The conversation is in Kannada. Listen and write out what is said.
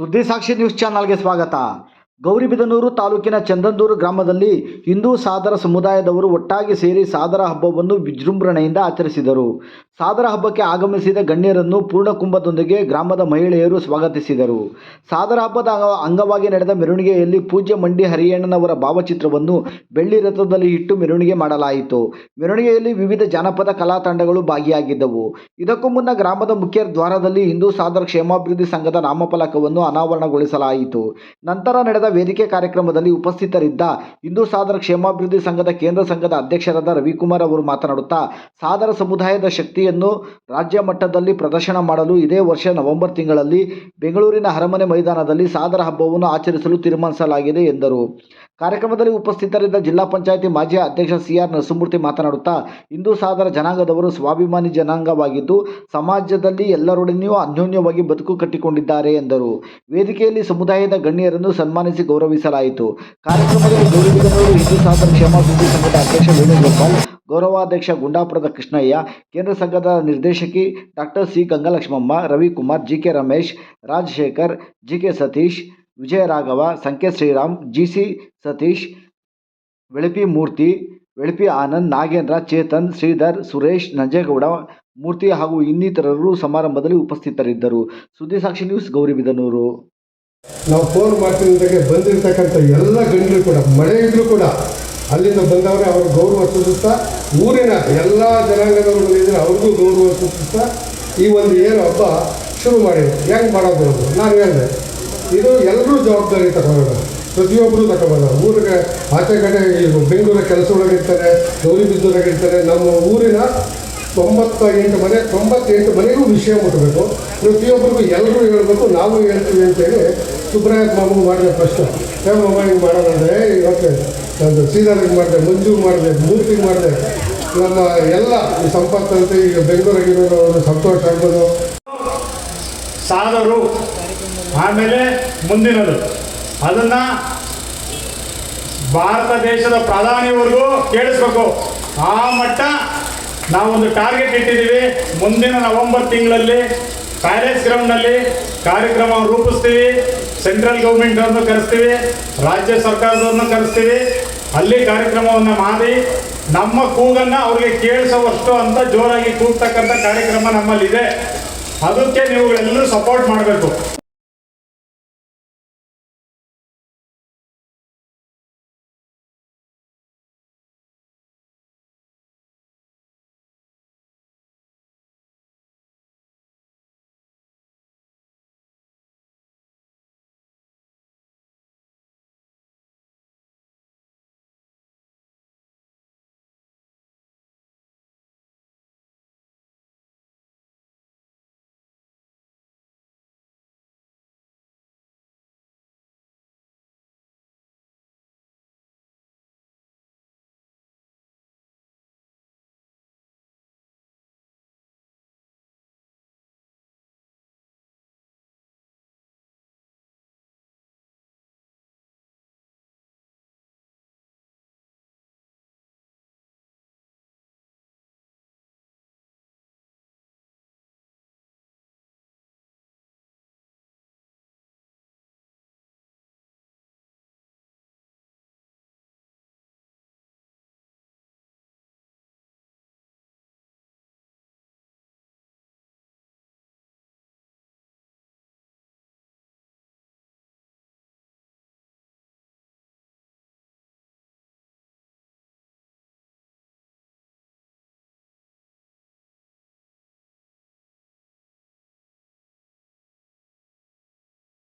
ಸುದ್ದಿ ಸಾಕ್ಷಿ ನ್ಯೂಸ್ ಚಾನಲ್ಗೆ ಸ್ವಾಗತ. ಗೌರಿಬಿದನೂರು ತಾಲೂಕಿನ ಚಂದನೂರು ಗ್ರಾಮದಲ್ಲಿ ಹಿಂದೂ ಸಾದರ ಸಮುದಾಯದವರು ಒಟ್ಟಾಗಿ ಸೇರಿ ಸಾದರ ಹಬ್ಬವನ್ನು ವಿಜೃಂಭಣೆಯಿಂದ ಆಚರಿಸಿದರು. ಸಾದರ ಹಬ್ಬಕ್ಕೆ ಆಗಮಿಸಿದ ಗಣ್ಯರನ್ನು ಪೂರ್ಣಕುಂಭದೊಂದಿಗೆ ಗ್ರಾಮದ ಮಹಿಳೆಯರು ಸ್ವಾಗತಿಸಿದರು. ಸಾದರ ಹಬ್ಬದ ಅಂಗವಾಗಿ ನಡೆದ ಮೆರವಣಿಗೆಯಲ್ಲಿ ಪೂಜ್ಯ ಮಂಡಿ ಹರಿಯಣ್ಣನವರ ಭಾವಚಿತ್ರವನ್ನು ಬೆಳ್ಳಿ ರಥದಲ್ಲಿ ಇಟ್ಟು ಮೆರವಣಿಗೆ ಮಾಡಲಾಯಿತು. ಮೆರವಣಿಗೆಯಲ್ಲಿ ವಿವಿಧ ಜಾನಪದ ಕಲಾ ತಂಡಗಳು ಭಾಗಿಯಾಗಿದ್ದವು. ಇದಕ್ಕೂ ಮುನ್ನ ಗ್ರಾಮದ ಮುಖ್ಯ ದ್ವಾರದಲ್ಲಿ ಹಿಂದೂ ಸಾದರ ಕ್ಷೇಮಾಭಿವೃದ್ಧಿ ಸಂಘದ ನಾಮಫಲಕವನ್ನು ಅನಾವರಣಗೊಳಿಸಲಾಯಿತು. ನಂತರ ನಡೆದ ವೇದಿಕೆ ಕಾರ್ಯಕ್ರಮದಲ್ಲಿ ಉಪಸ್ಥಿತರಿದ್ದ ಹಿಂದೂ ಸಾದರ ಕ್ಷೇಮಾಭಿವೃದ್ಧಿ ಸಂಘದ ಕೇಂದ್ರ ಸಂಘದ ಅಧ್ಯಕ್ಷರಾದ ರವಿಕುಮಾರ್ ಅವರು ಮಾತನಾಡುತ್ತಾ, ಸಾದರ ಸಮುದಾಯದ ಶಕ್ತಿಯನ್ನು ರಾಜ್ಯ ಮಟ್ಟದಲ್ಲಿ ಪ್ರದರ್ಶನ ಮಾಡಲು ಇದೇ ವರ್ಷ ನವೆಂಬರ್ ತಿಂಗಳಲ್ಲಿ ಬೆಂಗಳೂರಿನ ಅರಮನೆ ಮೈದಾನದಲ್ಲಿ ಸಾದರ ಹಬ್ಬವನ್ನು ಆಚರಿಸಲು ತೀರ್ಮಾನಿಸಲಾಗಿದೆ ಎಂದರು. ಕಾರ್ಯಕ್ರಮದಲ್ಲಿ ಉಪಸ್ಥಿತರಿದ್ದ ಜಿಲ್ಲಾ ಪಂಚಾಯಿತಿ ಮಾಜಿ ಅಧ್ಯಕ್ಷ ಸಿಆರ್ ನರಸಿಂಹಮೂರ್ತಿ ಮಾತನಾಡುತ್ತಾ, ಹಿಂದೂ ಸಾದರ ಜನಾಂಗದವರು ಸ್ವಾಭಿಮಾನಿ ಜನಾಂಗವಾಗಿದ್ದು ಸಮಾಜದಲ್ಲಿ ಎಲ್ಲರೊಡನೆಯೂ ಅನ್ಯೋನ್ಯವಾಗಿ ಬದುಕು ಕಟ್ಟಿಕೊಂಡಿದ್ದಾರೆ ಎಂದರು. ವೇದಿಕೆಯಲ್ಲಿ ಸಮುದಾಯದ ಗಣ್ಯರನ್ನು ಸನ್ಮಾನಿಸಿ ಗೌರವಿಸಲಾಯಿತು. ಕಾರ್ಯಕ್ರಮದಲ್ಲಿ ಗೌರಿಬಿದನೂರು ಹಿಂದೂ ಸಾದರ ಕ್ಷೇಮಾಭಿವೃದ್ಧಿ ಸಂಘದ ಅಧ್ಯಕ್ಷ ವೇಣುಗೋಪಾಲ್, ಗೌರವಾಧ್ಯಕ್ಷ ಗುಂಡಾಪುರದ ಕೃಷ್ಣಯ್ಯ, ಕೇಂದ್ರ ಸಂಘದ ನಿರ್ದೇಶಕಿ doctor C Gangalakshmamma, Ravikumar, GK Ramesh, Rajashekar, GK Satish, Vijayaraghava, Sanketh Sriram, GC Satish, Velapi Murthy, Velapi Anand, Nagendra, Chetan, Sridhar, Suresh, Nanjegowda, Murthy ಹಾಗೂ ಇನ್ನಿತರರು ಸಮಾರಂಭದಲ್ಲಿ ಉಪಸ್ಥಿತರಿದ್ದರು. ಸುದ್ದಿ ಸಾಕ್ಷಿ ನ್ಯೂಸ್, ಗೌರಿಬಿದನೂರು. ನಾವು ಫೋನ್ ಮಾಡ್ತಿದ್ದಂಗೆ ಬಂದಿರತಕ್ಕಂಥ ಎಲ್ಲ ಗಣ್ಯರು ಕೂಡ ಮಳೆ ಇದ್ರೂ ಕೂಡ ಅಲ್ಲಿಂದ ಬಂದವರೇ ಅವ್ರ ಗೌರವ ಸೂಚಿಸ್ತಾ, ಊರಿನ ಎಲ್ಲ ಜನಾಂಗದವರು ಬಂದಿದ್ದರೆ ಅವ್ರಿಗೂ ಗೌರವ ಸೂಚಿಸ್ತಾ ಈ ಒಂದು ಏನು ಹಬ್ಬ ಶುರು ಮಾಡಿದ್ರು. ಹೆಂಗೆ ಮಾಡೋದು ಅವರು ನಾನು ಹೇಳಿದೆ, ಇದು ಎಲ್ಲರೂ ಜವಾಬ್ದಾರಿ ತಗೊಳ್ಳೋಣ, ಪ್ರತಿಯೊಬ್ಬರು ತಗೊಳ್ಳೋಣ. ಊರಿಗೆ ಆಚೆ ಕಡೆ ಬೆಂಗಳೂರ ಕೆಲಸ ಒಳಗಿರ್ತಾರೆ, ಗೌರಿಬಿದನೂರಾಗಿರ್ತಾರೆ. ನಮ್ಮ ಊರಿನ 98 ಮನೆಗೂ ವಿಷಯ ಮುಟ್ಟಬೇಕು. ಪ್ರತಿಯೊಬ್ಬರಿಗೂ ಎಲ್ಲರೂ ಹೇಳಬೇಕು, ನಾವು ಹೇಳ್ತೀವಿ ಅಂತೇಳಿ ಸುಬ್ರಾಯ ಮಾಮೂಲು ಮಾಡಿದೆ. ಫಸ್ಟು ಮಾಮ ಹಿಂಗೆ ಮಾಡೋದಂದರೆ ಇವತ್ತು ನಂದು ಶ್ರೀಧರ್ಗೆ ಮಾಡಿದೆ, ಮಂಜುಗೆ ಮಾಡಿದೆ, ಮೂರ್ತಿಗೆ ಮಾಡಿದೆ. ನಮ್ಮ ಎಲ್ಲ ಈ ಸಂಪತ್ತಂತೆ ಈಗ ಬೆಂಗಳೂರಾಗಿರೋರು ಸಂತೋಷ ಆಗ್ಬೋದು. ಸಾದರು ಆಮೇಲೆ ಮುಂದಿನದು ಅದನ್ನು ಭಾರತ ದೇಶದ ಪ್ರಧಾನಿವರೆಗೂ ಕೇಳಿಸ್ಬೇಕು. ಆ ಮಟ್ಟ ನಾವೊಂದು ಟಾರ್ಗೆಟ್ ಇಟ್ಟಿದ್ದೀವಿ. ಮುಂದಿನ ನವೆಂಬರ್ ತಿಂಗಳಲ್ಲಿ ಪ್ಯಾಲೇಸ್ ಗ್ರೌಂಡ್ನಲ್ಲಿ ಕಾರ್ಯಕ್ರಮ ರೂಪಿಸ್ತೀವಿ. ಸೆಂಟ್ರಲ್ ಗೌರ್ಮೆಂಟನ್ನು ಕರೆಸ್ತೀವಿ, ರಾಜ್ಯ ಸರ್ಕಾರದವ್ರನ್ನ ಕರೆಸ್ತೀವಿ. ಅಲ್ಲಿ ಕಾರ್ಯಕ್ರಮವನ್ನು ಮಾಡಿ ನಮ್ಮ ಕೂಗನ್ನು ಅವ್ರಿಗೆ ಕೇಳಿಸೋವಷ್ಟು ಅಂತ ಜೋರಾಗಿ ಕೂಗ್ತಕ್ಕಂಥ ಕಾರ್ಯಕ್ರಮ ನಮ್ಮಲ್ಲಿದೆ. ಅದಕ್ಕೆ ನೀವುಗಳೆಲ್ಲರೂ ಸಪೋರ್ಟ್ ಮಾಡಬೇಕು.